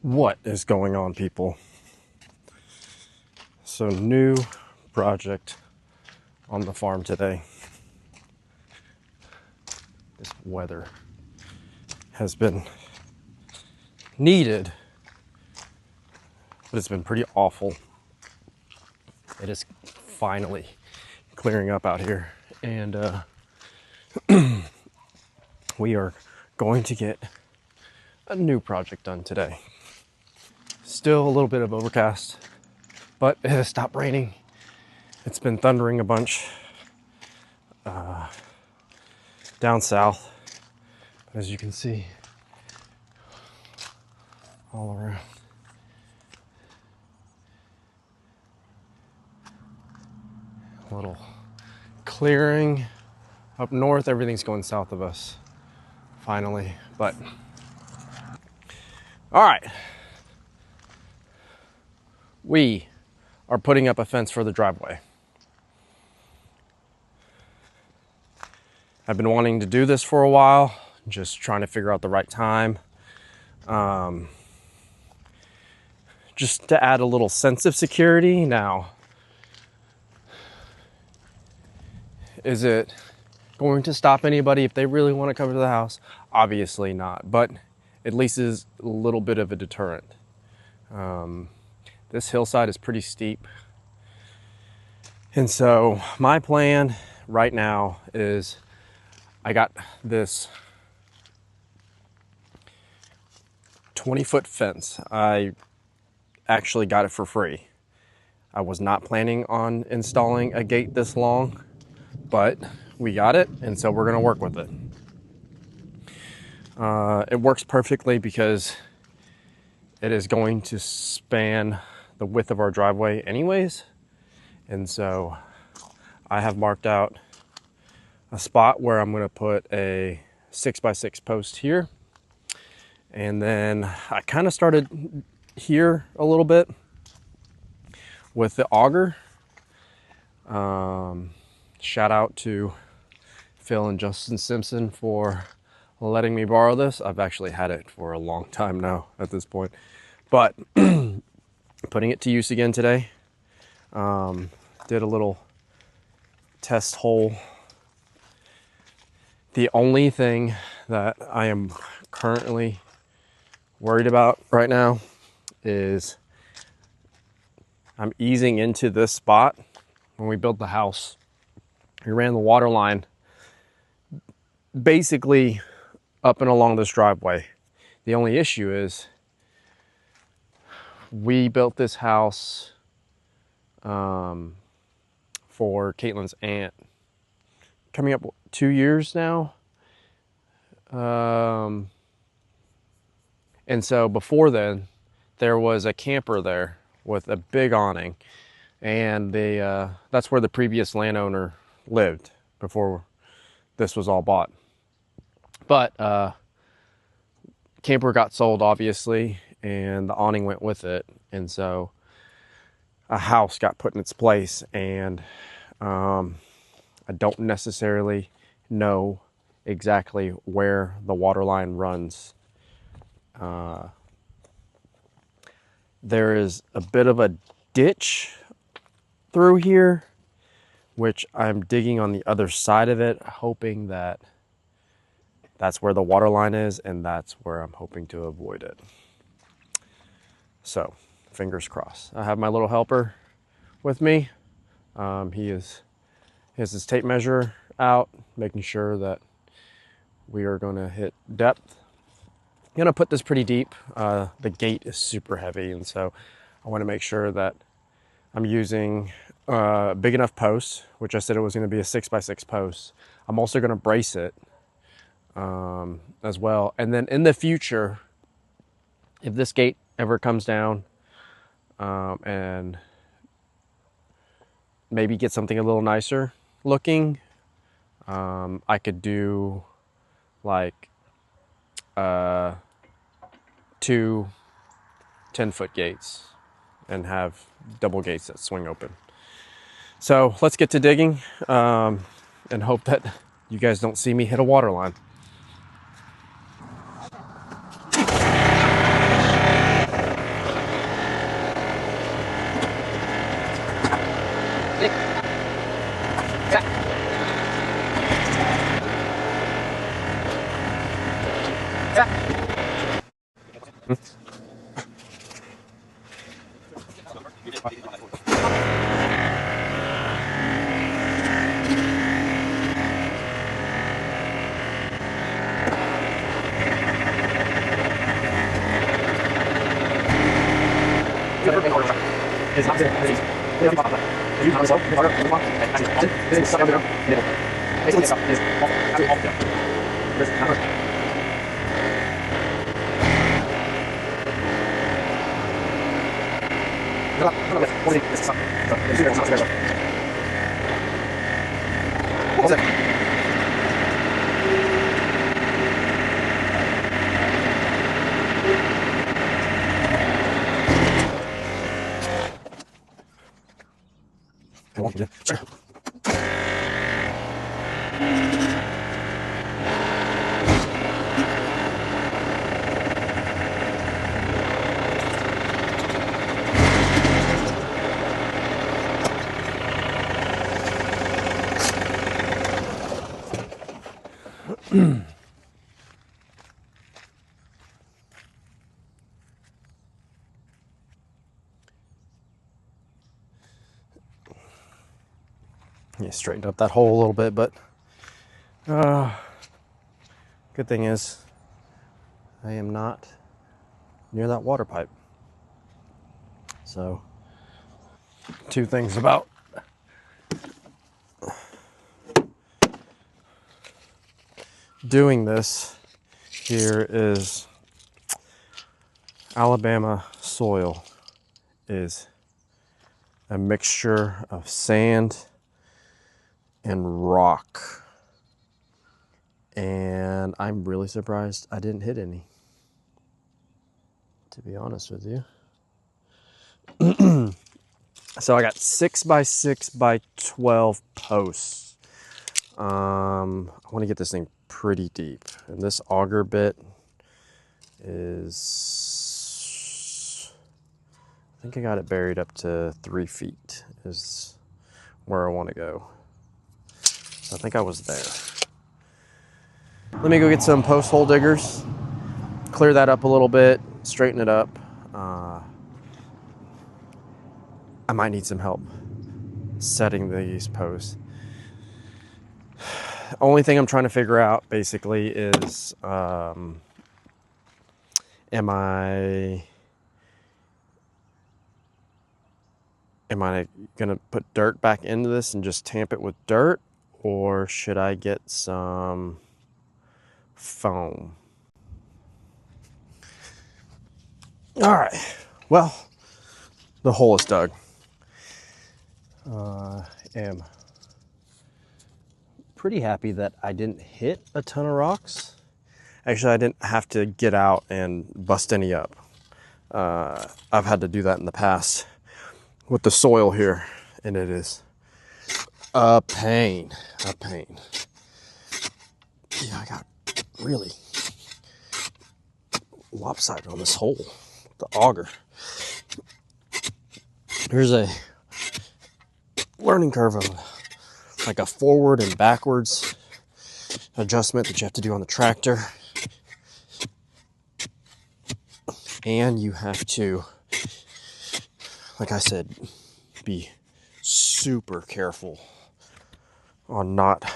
What is going on, people? So, new project on the farm today. This weather has been needed, but it's been pretty awful. It is finally clearing up out here, and we are going to get a new project done today. Still a little bit of overcast, but it has stopped raining. It's been thundering a bunch down south, as you can see, all around. A little clearing up north. Everything's going south of us, finally. But all right, we are putting up a fence for the driveway. I've been wanting to do this for a while, just trying to figure out the right time. Just to add a little sense of security. Now, is it going to stop anybody if they really want to come to the house? Obviously not, but at least is a little bit of a deterrent. This hillside is pretty steep. And so my plan right now is I got this 20-foot fence. I actually got it for free. I was not planning on installing a gate this long, but we got it, and so we're gonna work with it. It works perfectly because it is going to span the width of our driveway anyways. And so I have marked out a spot where I'm gonna put a 6x6 post here. And then I kind of started here a little bit with the auger. Shout out to Phil and Justin Simpson for letting me borrow this. I've actually had it for a long time now at this point, but putting it to use again today. Did a little test hole. The only thing that I am currently worried about right now is I'm easing into this spot. When we built the house, we ran the water line basically up and along this driveway. The only issue is we built this house for Caitlin's aunt, coming up 2 years now. And so before then, there was a camper there with a big awning, and that's where the previous landowner lived before this was all bought. But camper got sold, obviously, and the awning went with it, and so a house got put in its place. And I don't necessarily know exactly where the water line runs. There is a bit of a ditch through here, which I'm digging on the other side of it, hoping that that's where the water line is, and that's where I'm hoping to avoid it. So, fingers crossed. I have my little helper with me. He has his tape measure out, making sure that we are going to hit depth. I'm going to put this pretty deep. The gate is super heavy, and so I want to make sure that I'm using big enough posts, which I said it was going to be a 6x6 post. I'm also going to brace it as well. And then in the future, if this gate ever comes down, and maybe get something a little nicer looking, I could do like 2 10-foot gates and have double gates that swing open. So let's get to digging, and hope that you guys don't see me hit a water line. Yeah, straightened up that hole a little bit, but good thing is I am not near that water pipe. So, two things about doing this here is Alabama soil is a mixture of sand and rock. And I'm really surprised I didn't hit any, to be honest with you. So I got 6x6x12 posts. I want to get this thing pretty deep. And this auger bit is, I think I got it buried up to 3 feet is where I want to go. So I think I was there. Let me go get some post hole diggers, clear that up a little bit, straighten it up. I might need some help setting these posts. Only thing I'm trying to figure out basically is, am I gonna put dirt back into this and just tamp it with dirt, or should I get some foam? All right, well, the hole is dug. Am pretty happy that I didn't hit a ton of rocks. Actually, I didn't have to get out and bust any up. I've had to do that in the past with the soil here, and it is a pain. Yeah, I got really lopsided on this hole, the auger. Here's a learning curve of like a forward and backwards adjustment that you have to do on the tractor. And you have to, like I said, be super careful on not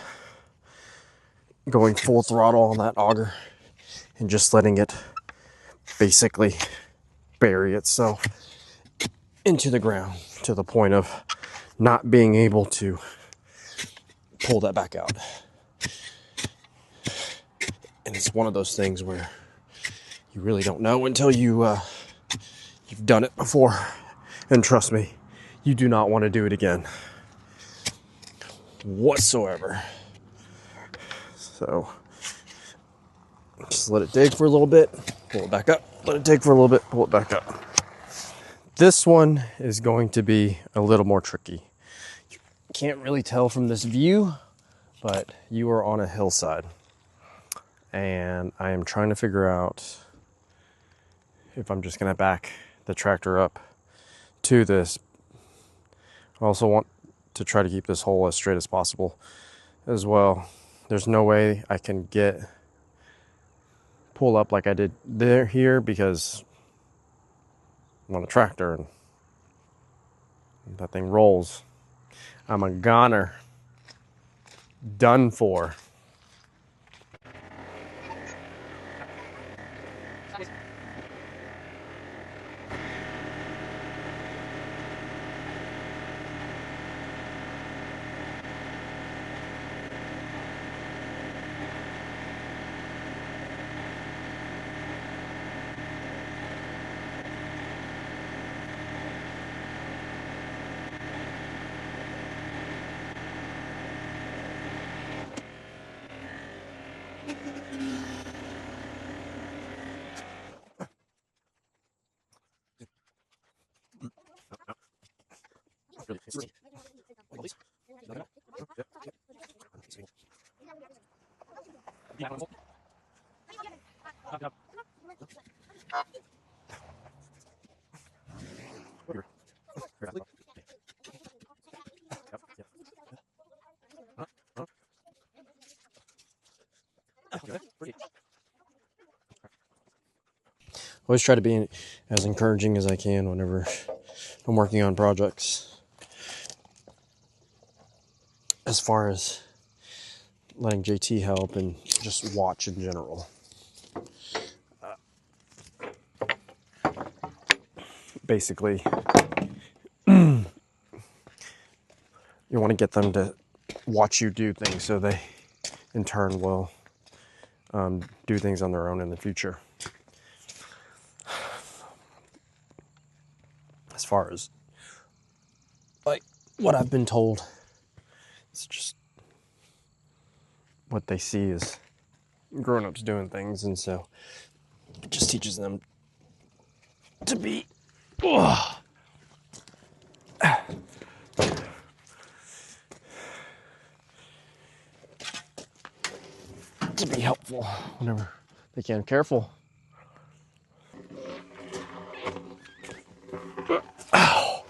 going full throttle on that auger and just letting it basically bury itself into the ground to the point of not being able to pull that back out. And it's one of those things where you really don't know until you've done it before. And trust me, you do not want to do it again whatsoever. So just let it dig for a little bit, pull it back up, let it dig for a little bit, pull it back up. This one is going to be a little more tricky. You can't really tell from this view, but you are on a hillside. And I am trying to figure out if I'm just going to back the tractor up to this. I also want to try to keep this hole as straight as possible as well. There's no way I can get pull up like I did there here because I'm on a tractor and that thing rolls. I'm a goner. Done for. Always try to be as encouraging as I can whenever I'm working on projects. As far as letting JT help and just watch in general. Basically, you want to get them to watch you do things so they, in turn, will do things on their own in the future. As far as like what I've been told, it's just what they see is grown-ups doing things, and so it just teaches them to be helpful whenever they can. Careful. Oh,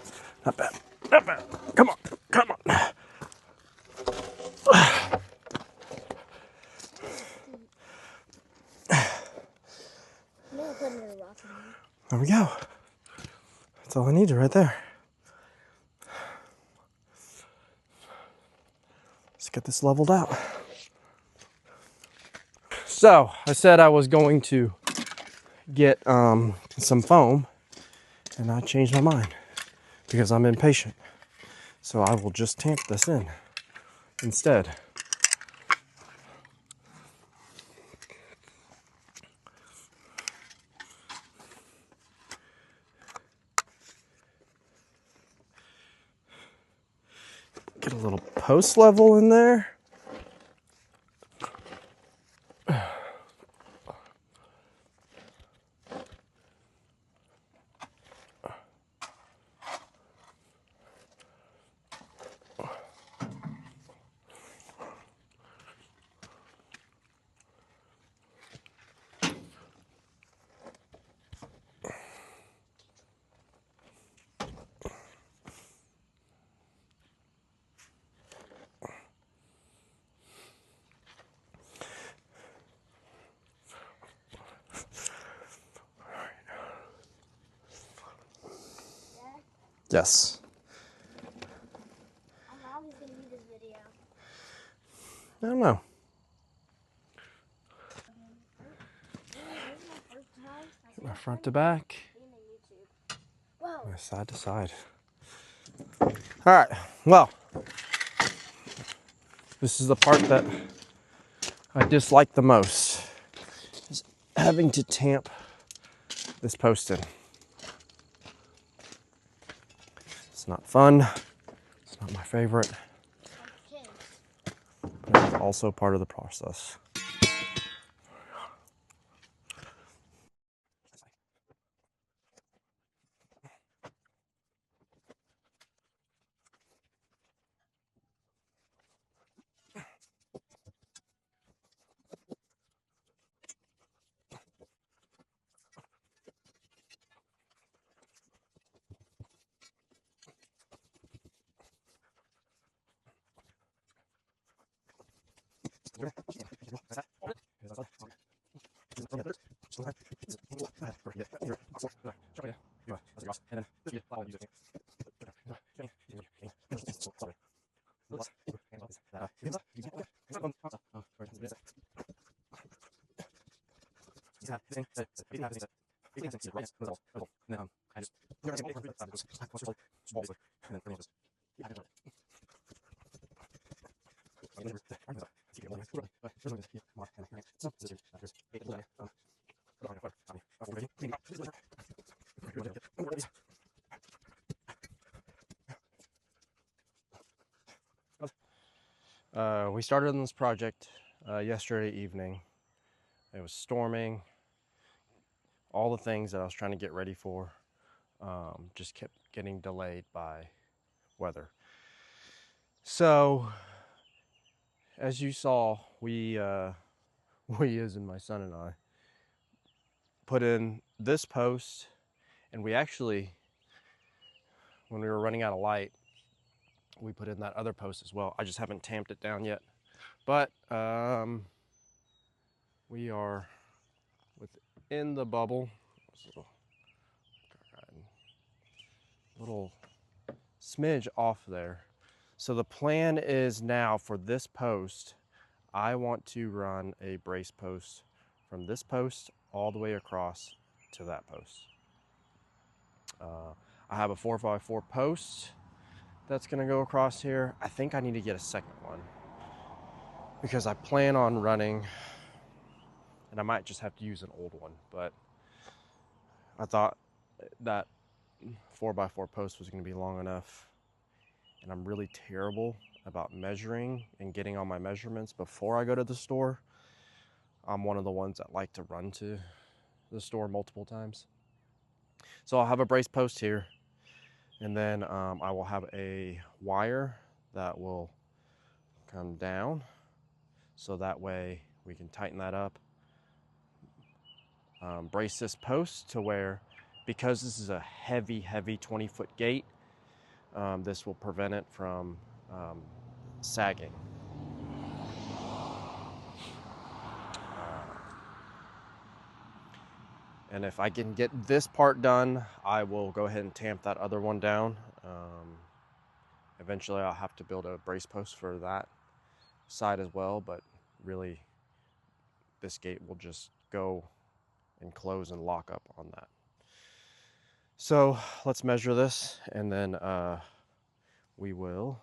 not bad. Not bad. Come on. Come on. There we go. That's all I needed right there. Let's get this leveled out. So I said I was going to get some foam, and I changed my mind because I'm impatient. So I will just tamp this in instead. Get a little post level in there. Yes. How long is going to be this video? I don't know. My front to back. My side to side. All right. Well, this is the part that I dislike the most, is having to tamp this post in. It's not fun. It's not my favorite. But it's also part of the process. We started on this project yesterday evening. It was storming. All the things that I was trying to get ready for just kept getting delayed by weather. So, as you saw, we as in my son and I, put in this post, and we actually, when we were running out of light, we put in that other post as well. I just haven't tamped it down yet, but we are within the bubble. Little smidge off there. So the plan is now for this post, I want to run a brace post from this post all the way across to that post. I have a 4x4 post that's gonna go across here. I think I need to get a second one because I plan on running, and I might just have to use an old one, but I thought that 4x4 post was gonna be long enough, and I'm really terrible about measuring and getting all my measurements before I go to the store. I'm one of the ones that like to run to the store multiple times. So I'll have a brace post here, and then I will have a wire that will come down, so that way we can tighten that up, brace this post to where, because this is a heavy 20-foot gate, this will prevent it from sagging. And if I can get this part done, I will go ahead and tamp that other one down. Eventually I'll have to build a brace post for that side as well, but really this gate will just go and close and lock up on that. So let's measure this, and then we will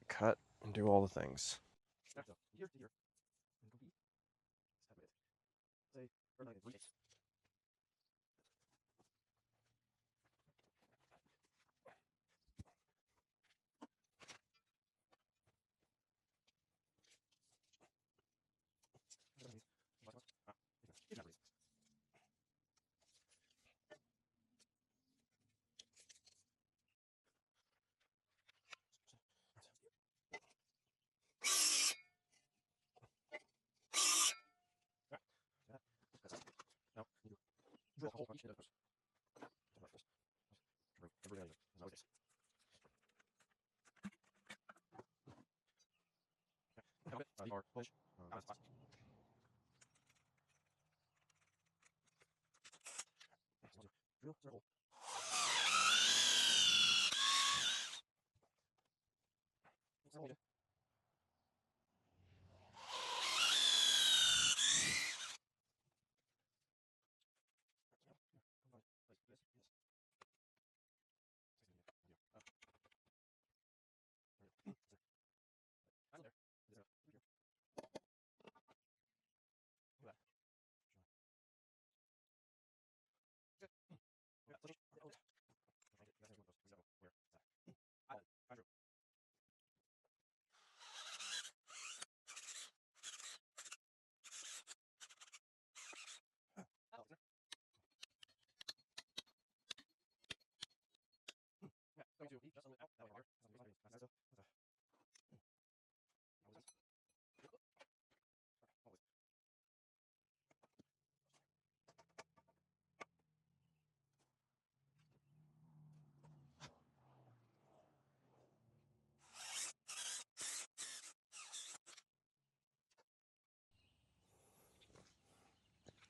cut and do all the things.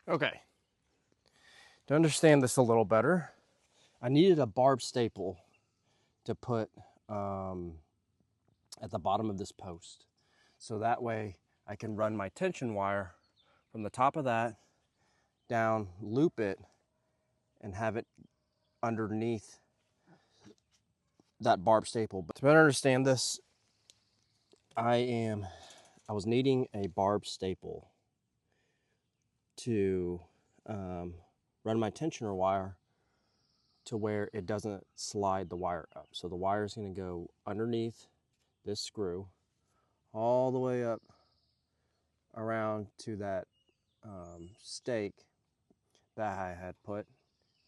Okay, to understand this a little better, I needed a barb staple to put at the bottom of this post. So that way I can run my tension wire from the top of that down, loop it, and have it underneath that barb staple. But to better understand this, I was needing a barb staple to run my tensioner wire to where it doesn't slide the wire up. So the wire is going to go underneath this screw all the way up around to that stake that I had put.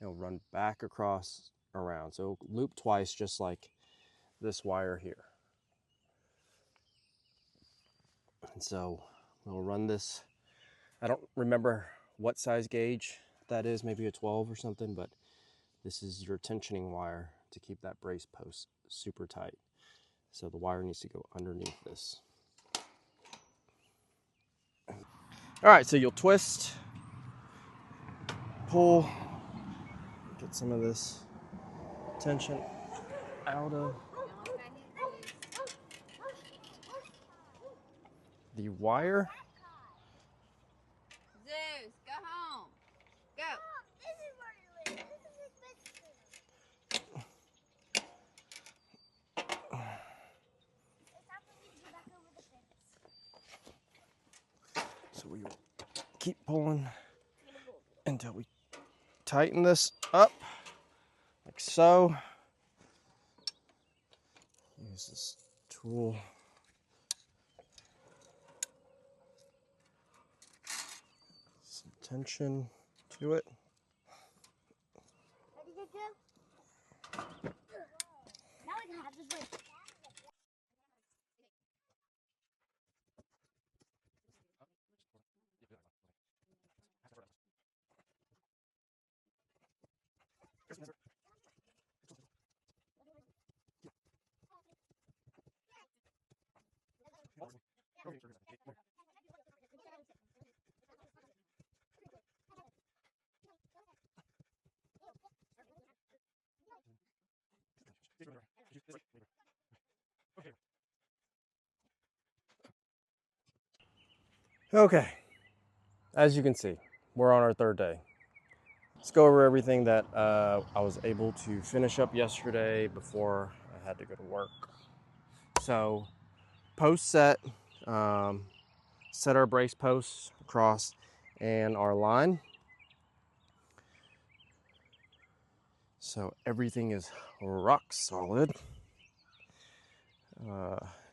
It'll run back across around. So loop twice, just like this wire here. And so we'll run this. I don't remember what size gauge that is, maybe a 12 or something, but this is your tensioning wire to keep that brace post super tight. So the wire needs to go underneath this. All right, so you'll twist, pull, get some of this tension out of the wire. Zeus, go home. Go. Mom, this is where you live. This is his bedroom. It's after we go back over the fence. So we will keep pulling until we tighten this up, like so. Use this tool. Some tension to it. Ready to go? Now we can have this way. Okay, as you can see, we're on our third day. Let's go over everything that I was able to finish up yesterday before I had to go to work. So, post set, set our brace posts across and our line. So everything is rock solid.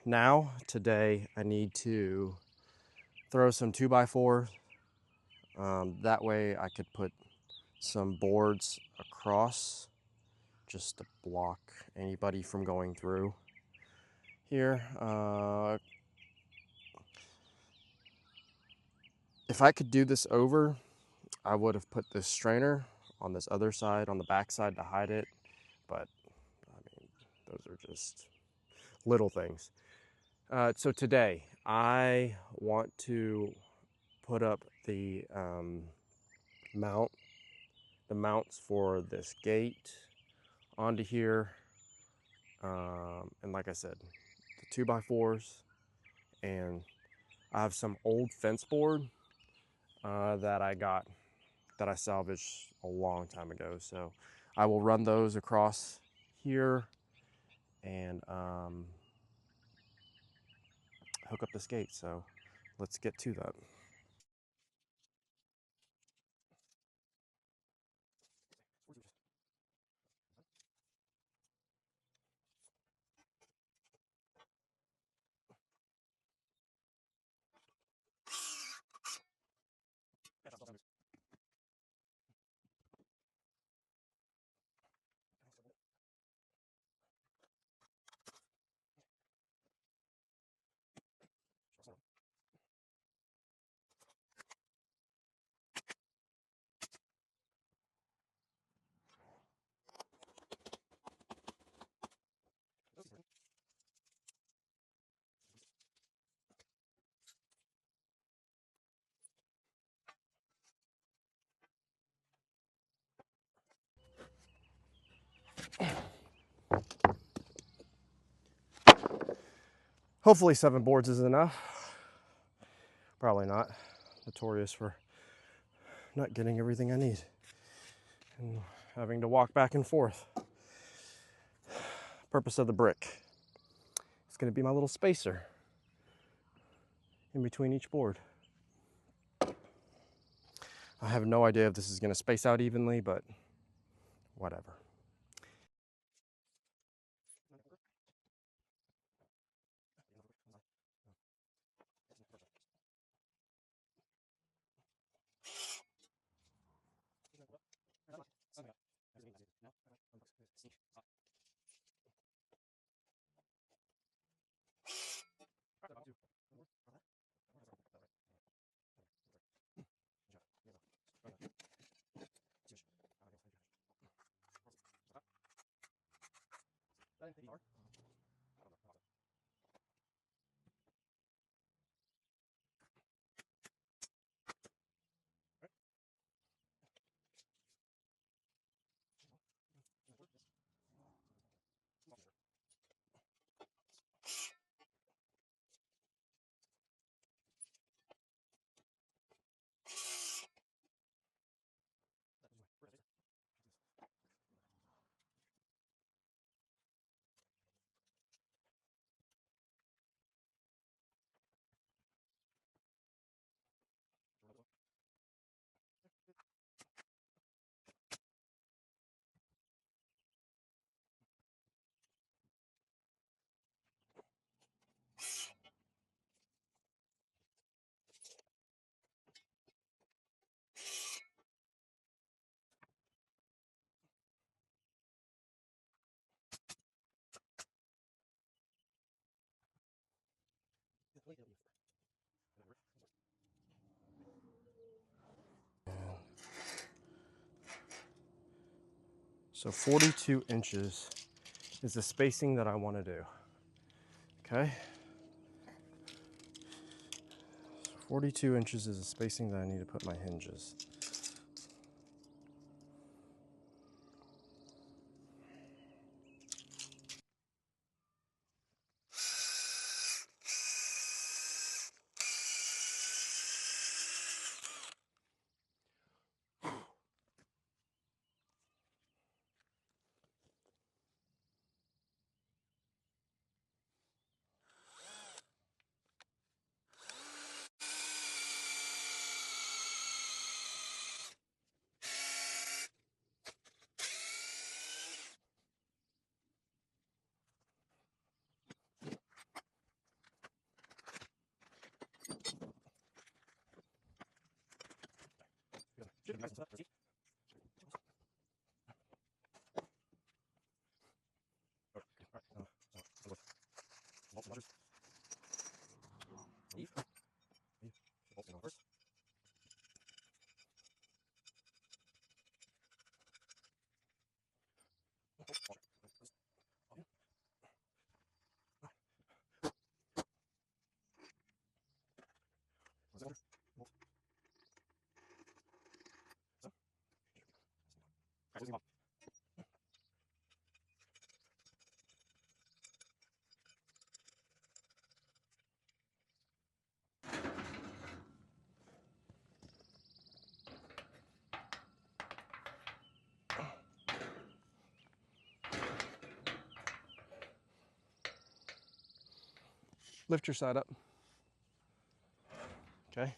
Now, today, I need to throw some 2x4. That way I could put some boards across just to block anybody from going through here. If I could do this over, I would have put this strainer on this other side, on the back side to hide it. But, I mean, those are just little things. So today, I want to put up the mounts for this gate onto here. And like I said, the 2x4s, and I have some old fence board that I salvaged a long time ago. So I will run those across here and hook up this gate. So let's get to that. Hopefully 7 boards is enough. Probably not. Notorious for not getting everything I need and having to walk back and forth. Purpose of the brick. It's going to be my little spacer in between each board. I have no idea if this is going to space out evenly, but whatever. So 42 inches is the spacing that I want to do. Okay? 42 inches is the spacing that I need to put my hinges. Lift your side up. Okay?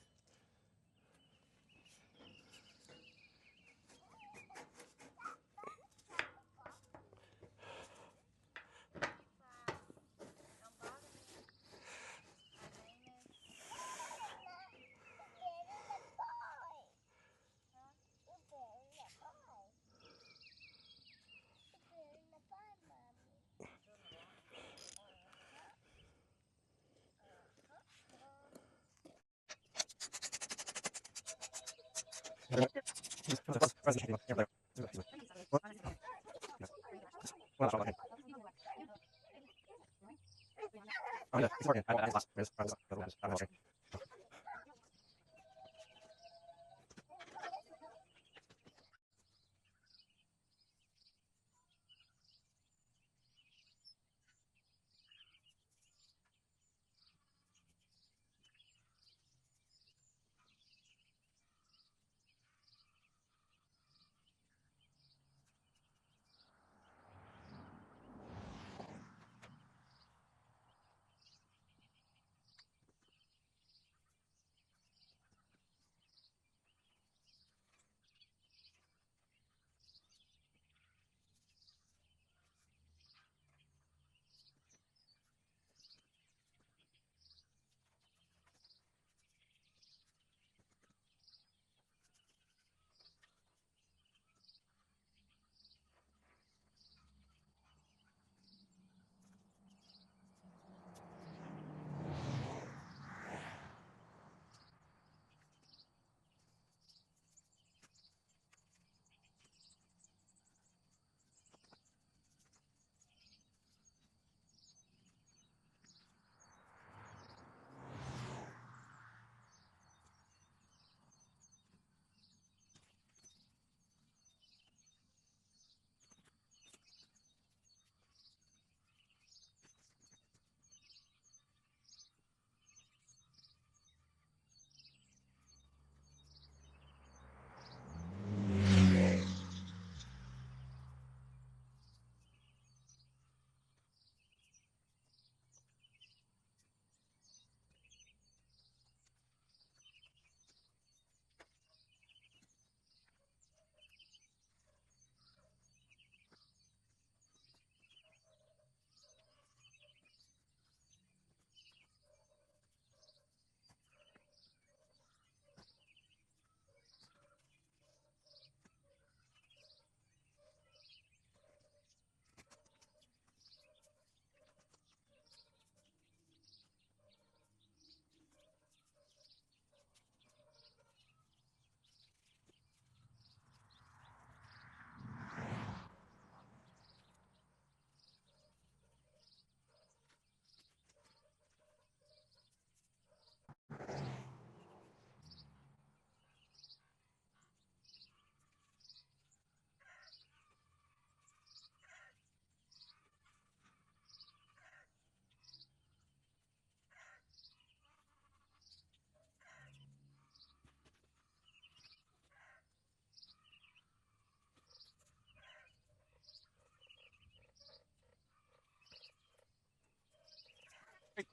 Hey,